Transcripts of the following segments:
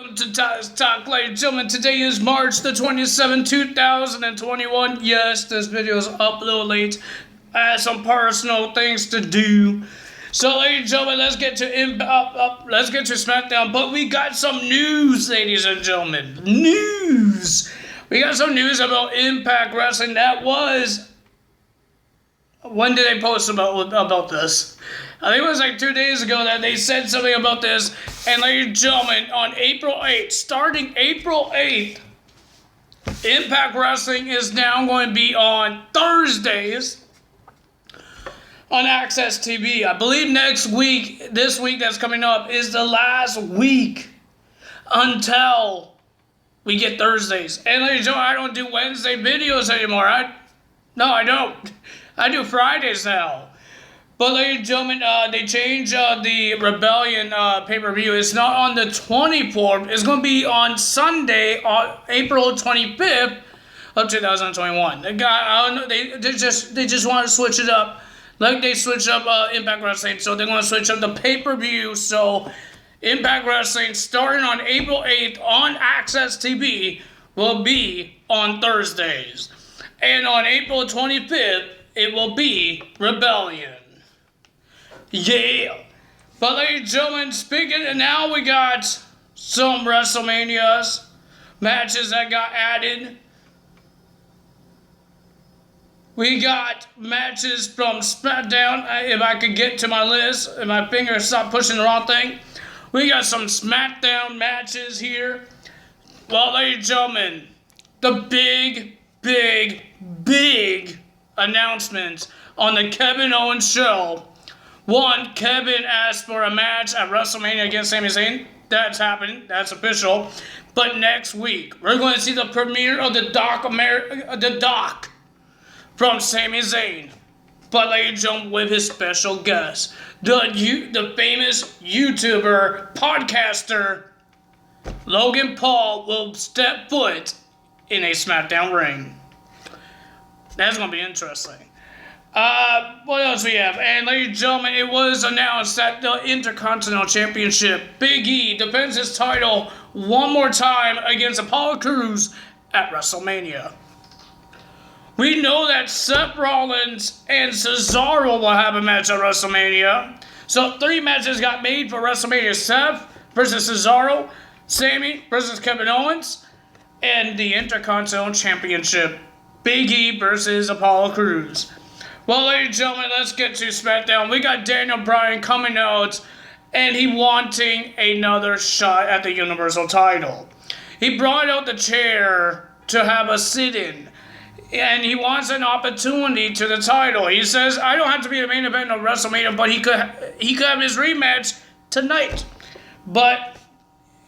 Welcome to Talk, ladies and gentlemen. Today is March the 27th, 2021. Yes, this video is up a little late. I had some personal things to do. So, ladies and gentlemen, let's get to SmackDown. But we got some news, ladies and gentlemen. News. We got some news about Impact Wrestling. That was... When did they post about this? I think it was like 2 days ago that they said something about this. And ladies and gentlemen, on April 8th, starting April 8th, Impact Wrestling is now going to be on Thursdays on Access TV. I believe this week that's coming up, is the last week until we get Thursdays. And ladies and gentlemen, I don't do Wednesday videos anymore. No, I don't. I do Fridays now. But ladies and gentlemen, they changed the Rebellion pay-per-view. It's not on the 24th. It's going to be on Sunday, on April 25th of 2021. They just want to switch it up. Like they switched up Impact Wrestling, so they're going to switch up the pay-per-view. So Impact Wrestling, starting on April 8th on Access TV, will be on Thursdays. And on April 25th, it will be Rebellion. Yeah. But ladies and gentlemen, now we got some WrestleManias matches that got added. We got matches from SmackDown. If I could get to my list, and my finger stopped pushing the wrong thing. We got some SmackDown matches here. Well, ladies and gentlemen, the big announcement on the Kevin Owens show. One, Kevin asked for a match at WrestleMania against Sami Zayn. That's happening. That's official. But next week, we're going to see the premiere of the doc from Sami Zayn. But ladies and gentlemen, with his special guest, the famous YouTuber, podcaster, Logan Paul will step foot in a SmackDown ring. That's going to be interesting. What else we have? And ladies and gentlemen, it was announced that the Intercontinental Championship, Big E, defends his title one more time against Apollo Crews at WrestleMania. We know that Seth Rollins and Cesaro will have a match at WrestleMania. So 3 matches got made for WrestleMania. Seth versus Cesaro, Sami versus Kevin Owens, and the Intercontinental Championship, Big E versus Apollo Crews. Well, ladies and gentlemen, let's get to SmackDown. We got Daniel Bryan coming out, and he wanting another shot at the Universal title. He brought out the chair to have a sit-in, and he wants an opportunity to the title. He says, I don't have to be the main event of WrestleMania, but he could have his rematch tonight. But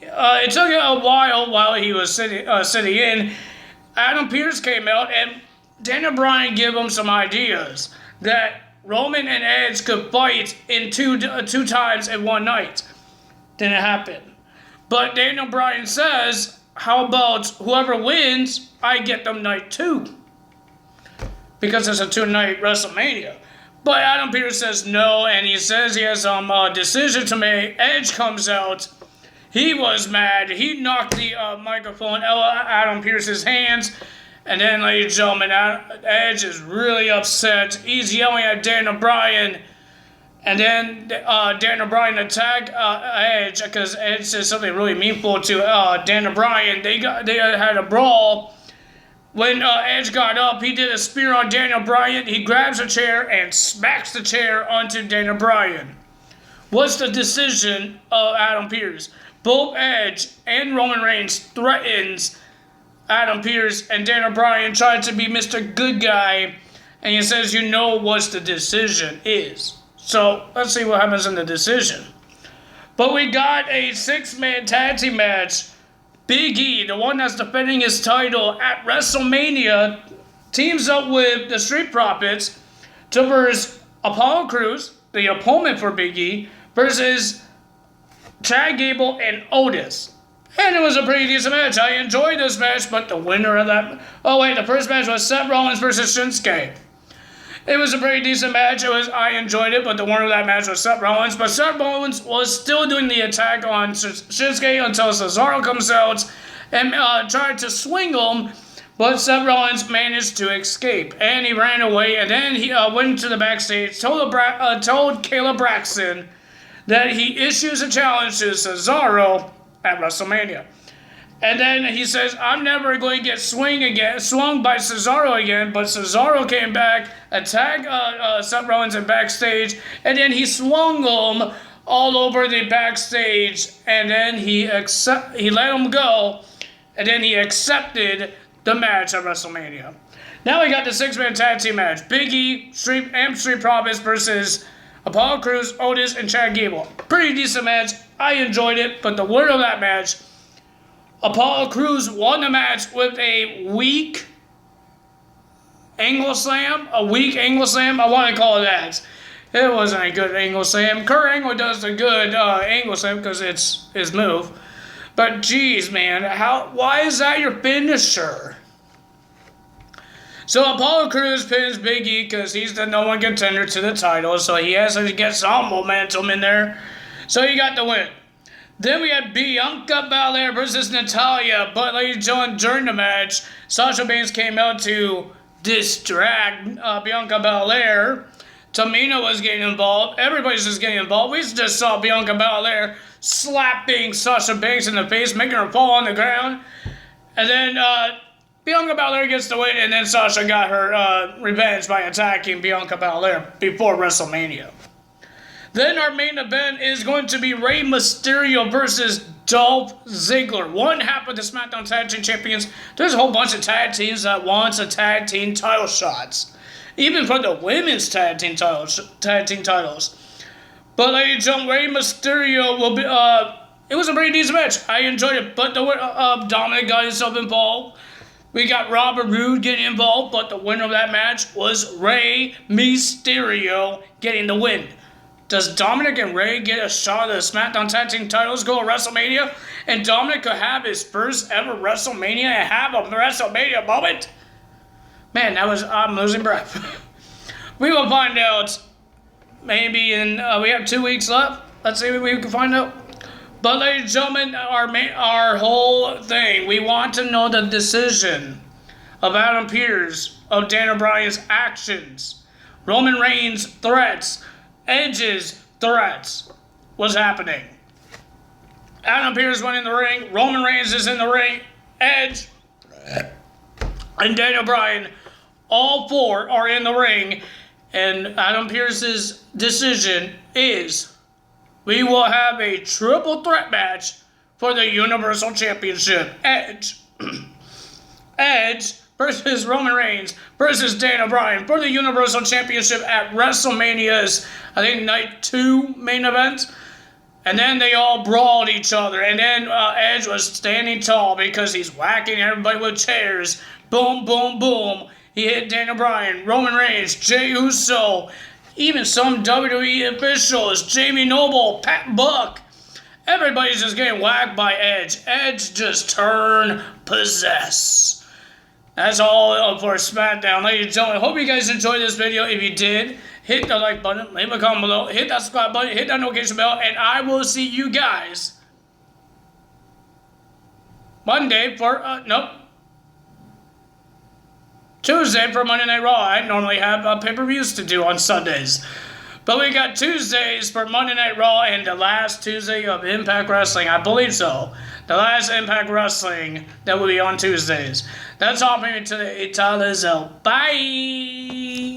it took a while he was sitting in. Adam Pearce came out, and Daniel Bryan gave him some ideas that Roman and Edge could fight in two times in one night. Didn't happen. But Daniel Bryan says, how about whoever wins, I get them night 2? Because it's a 2-night WrestleMania. But Adam Pearce says no, and he says he has some decision to make. Edge comes out. He was mad. He knocked the microphone out of Adam Pearce's hands. And then, ladies and gentlemen, Edge is really upset. He's yelling at Daniel Bryan. And then Daniel Bryan attacked Edge because Edge said something really meaningful to Daniel Bryan. They had a brawl. When Edge got up, he did a spear on Daniel Bryan. He grabs a chair and smacks the chair onto Daniel Bryan. What's the decision of Adam Pearce? Both Edge and Roman Reigns threatens Adam Pearce, and Daniel Bryan tried to be Mr. Good Guy, and he says, you know what the decision is. So, let's see what happens in the decision. But we got a 6-man tag team match. Big E, the one that's defending his title at WrestleMania, teams up with the Street Profits to versus Apollo Crews, the opponent for Big E, versus Chad Gable and Otis. And it was a pretty decent match. I enjoyed this match, but the winner of that... Oh, wait, the first match was Seth Rollins versus Shinsuke. It was a pretty decent match. I enjoyed it, but the winner of that match was Seth Rollins. But Seth Rollins was still doing the attack on Shinsuke until Cesaro comes out and tried to swing him. But Seth Rollins managed to escape, and he ran away. And then he went to the backstage, told Kayla Braxton that he issues a challenge to Cesaro at WrestleMania. And then he says, I'm never going to get swung by Cesaro again. But Cesaro came back, attacked Seth Rollins in backstage, and then he swung him all over the backstage, and then he let him go, and then he accepted the match at WrestleMania. Now we got the 6-man tag team match. Big E, Street Profits versus Apollo Crews, Otis, and Chad Gable. Pretty decent match. I enjoyed it, but the winner of that match, Apollo Crews, won the match with a weak angle slam. I want to call it that. It wasn't a good angle slam. Kurt Angle does a good angle slam because it's his move. But geez, man, why is that your finisher? So Apollo Crews pins Big E because he's the #1 contender to the title, so he has to get some momentum in there. So he got the win. Then we had Bianca Belair versus Natalya. But ladies and gentlemen, during the match, Sasha Banks came out to distract Bianca Belair. Tamina was getting involved. Everybody's just getting involved. We just saw Bianca Belair slapping Sasha Banks in the face, making her fall on the ground. And then Bianca Belair gets the win, and then Sasha got her revenge by attacking Bianca Belair before WrestleMania. Then our main event is going to be Rey Mysterio versus Dolph Ziggler. One half of the SmackDown Tag Team Champions. There's a whole bunch of tag teams that wants a tag team title shots. Even for the women's tag team titles. But ladies and gentlemen, Rey Mysterio will be, it was a pretty decent match. I enjoyed it, but Dominic got himself involved. We got Robert Roode getting involved, but the winner of that match was Rey Mysterio getting the win. Does Dominic and Rey get a shot at the SmackDown Tag Team titles, go to WrestleMania, and Dominic could have his first ever WrestleMania and have a WrestleMania moment? Man, I'm losing breath. We will find out maybe we have 2 weeks left. Let's see what we can find out. But ladies and gentlemen, our whole thing, we want to know the decision of Adam Pearce, of Daniel Bryan's actions, Roman Reigns' threats, Edge's threats. What's happening? Adam Pearce went in the ring. Roman Reigns is in the ring. Edge and Daniel Bryan, all four are in the ring. And Adam Pearce's decision is we will have a triple threat match for the Universal Championship. Edge versus Roman Reigns versus Daniel Bryan for the Universal Championship at WrestleMania's, I think, Night 2 main event. And then they all brawled each other. And then Edge was standing tall because he's whacking everybody with chairs. Boom, boom, boom. He hit Daniel Bryan, Roman Reigns, Jey Uso, even some WWE officials, Jamie Noble, Pat Buck. Everybody's just getting whacked by Edge. Edge just turned possessed. That's all for SmackDown. Ladies and gentlemen, I hope you guys enjoyed this video. If you did, hit the like button, leave a comment below, hit that subscribe button, hit that notification bell, and I will see you guys Monday for, Tuesday for Monday Night Raw. I normally have pay-per-views to do on Sundays. But we got Tuesdays for Monday Night Raw and the last Tuesday of Impact Wrestling. I believe so. The last Impact Wrestling that will be on Tuesdays. That's all for me today. Bye.